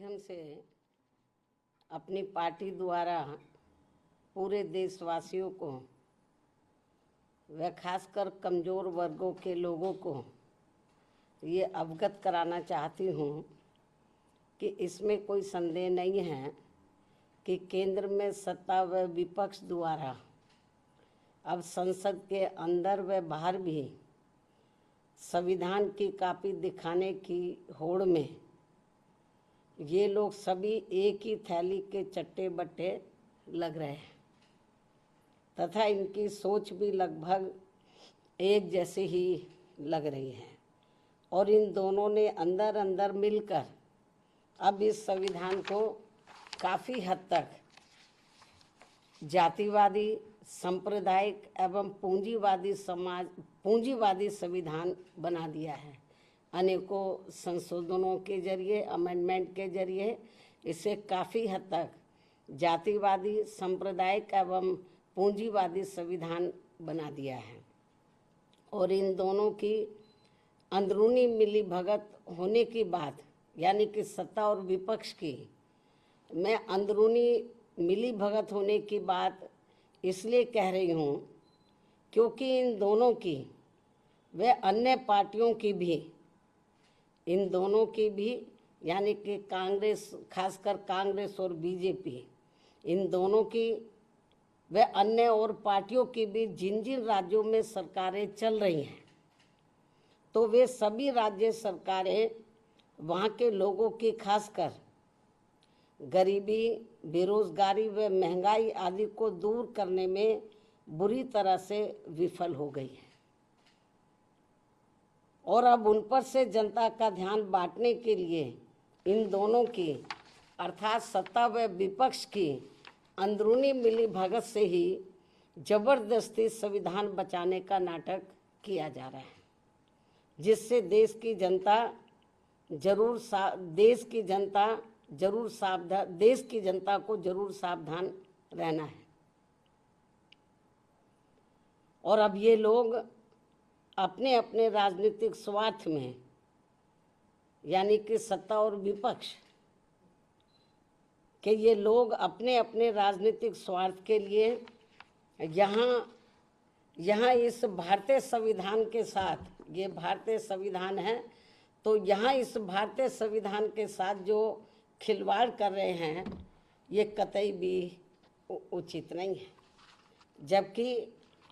माध्यम से अपनी पार्टी द्वारा पूरे देशवासियों को व खासकर कमज़ोर वर्गों के लोगों को ये अवगत कराना चाहती हूँ कि इसमें कोई संदेह नहीं है कि केंद्र में सत्ता व विपक्ष द्वारा अब संसद के अंदर व बाहर भी संविधान की कॉपी दिखाने की होड़ में ये लोग सभी एक ही थैली के चट्टे बट्टे लग रहे हैं तथा इनकी सोच भी लगभग एक जैसी ही लग रही है और इन दोनों ने अंदर अंदर मिलकर अब इस संविधान को काफ़ी हद तक जातिवादी, सांप्रदायिक एवं पूंजीवादी संविधान बना दिया है। अनेकों संशोधनों के जरिए, अमेंडमेंट के जरिए इसे काफ़ी हद तक जातिवादी, सांप्रदायिक एवं पूंजीवादी संविधान बना दिया है और इन दोनों की अंदरूनी मिलीभगत होने की बात, यानी कि सत्ता और विपक्ष की मैं अंदरूनी मिलीभगत होने की बात इसलिए कह रही हूँ क्योंकि इन दोनों की व अन्य पार्टियों की भी, इन दोनों की भी यानी कि कांग्रेस, खासकर कांग्रेस और बीजेपी, इन दोनों की व अन्य और पार्टियों की भी जिन जिन राज्यों में सरकारें चल रही हैं तो वे सभी राज्य सरकारें वहाँ के लोगों की खासकर गरीबी, बेरोजगारी व महंगाई आदि को दूर करने में बुरी तरह से विफल हो गई है और अब उन पर से जनता का ध्यान बांटने के लिए इन दोनों की अर्थात सत्ता व विपक्ष की अंदरूनी मिलीभगत से ही जबरदस्ती संविधान बचाने का नाटक किया जा रहा है, जिससे देश की जनता को जरूर सावधान रहना है। और अब ये लोग अपने अपने राजनीतिक स्वार्थ में, यानी कि सत्ता और विपक्ष के ये लोग अपने अपने राजनीतिक स्वार्थ के लिए यहाँ इस भारतीय संविधान के साथ, ये भारतीय संविधान है तो यहाँ इस भारतीय संविधान के साथ जो खिलवाड़ कर रहे हैं ये कतई भी उचित नहीं है। जबकि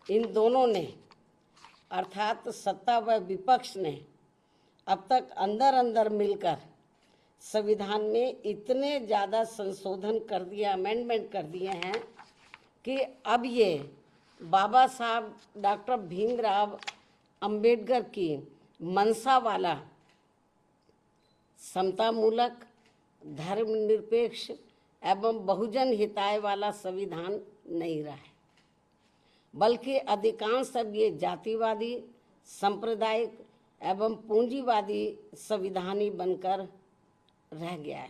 इन दोनों ने अर्थात सत्ता व विपक्ष ने अब तक अंदर अंदर मिलकर संविधान में इतने ज़्यादा संशोधन कर दिए, अमेंडमेंट कर दिए हैं कि अब ये बाबा साहब डॉक्टर भीमराव अंबेडकर की मंशा वाला समतामूलक, धर्मनिरपेक्ष एवं बहुजन हिताय वाला संविधान नहीं रहा है, बल्कि अधिकांश अब ये जातिवादी, सांप्रदायिक एवं पूंजीवादी संविधान ही बनकर रह गया है।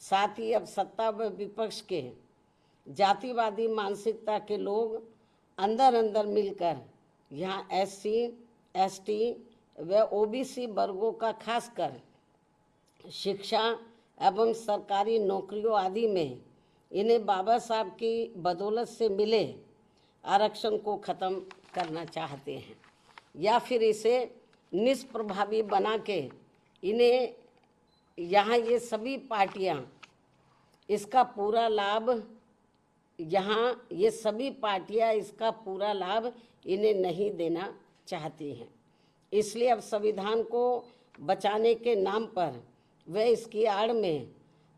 साथ ही अब सत्ता व विपक्ष के जातिवादी मानसिकता के लोग अंदर अंदर मिलकर यहाँ SC, ST व OBC वर्गों का खासकर शिक्षा एवं सरकारी नौकरियों आदि में इन्हें बाबा साहब की बदौलत से मिले आरक्षण को ख़त्म करना चाहते हैं या फिर इसे निष्प्रभावी बना के इन्हें यहाँ ये सभी पार्टियाँ इसका पूरा लाभ इन्हें नहीं देना चाहती हैं। इसलिए अब संविधान को बचाने के नाम पर व इसकी आड़ में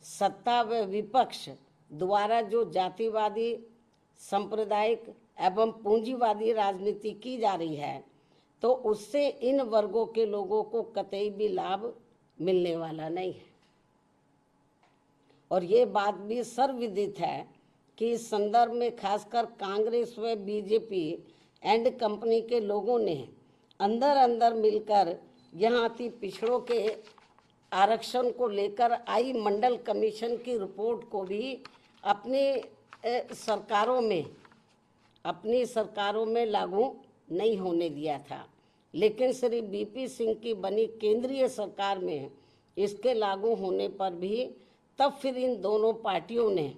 सत्ता व विपक्ष द्वारा जो जातिवादी, सांप्रदायिक एवं पूंजीवादी राजनीति की जा रही है तो उससे इन वर्गों के लोगों को कतई भी लाभ मिलने वाला नहीं है। और ये बात भी सर्वविदित है कि इस संदर्भ में खासकर कांग्रेस व बीजेपी एंड कंपनी के लोगों ने अंदर अंदर मिलकर यहाँ अति पिछड़ों के आरक्षण को लेकर आई मंडल कमीशन की रिपोर्ट को भी अपनी सरकारों में लागू नहीं होने दिया था, लेकिन श्री BP सिंह की बनी केंद्रीय सरकार में इसके लागू होने पर भी तब फिर इन दोनों पार्टियों ने,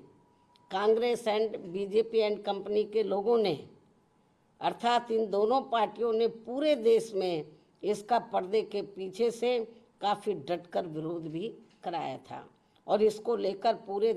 Congress and BJP and company के लोगों ने, अर्थात इन दोनों पार्टियों ने पूरे देश में इसका पर्दे के पीछे से काफ़ी डटकर विरोध भी कराया था और इसको लेकर पूरे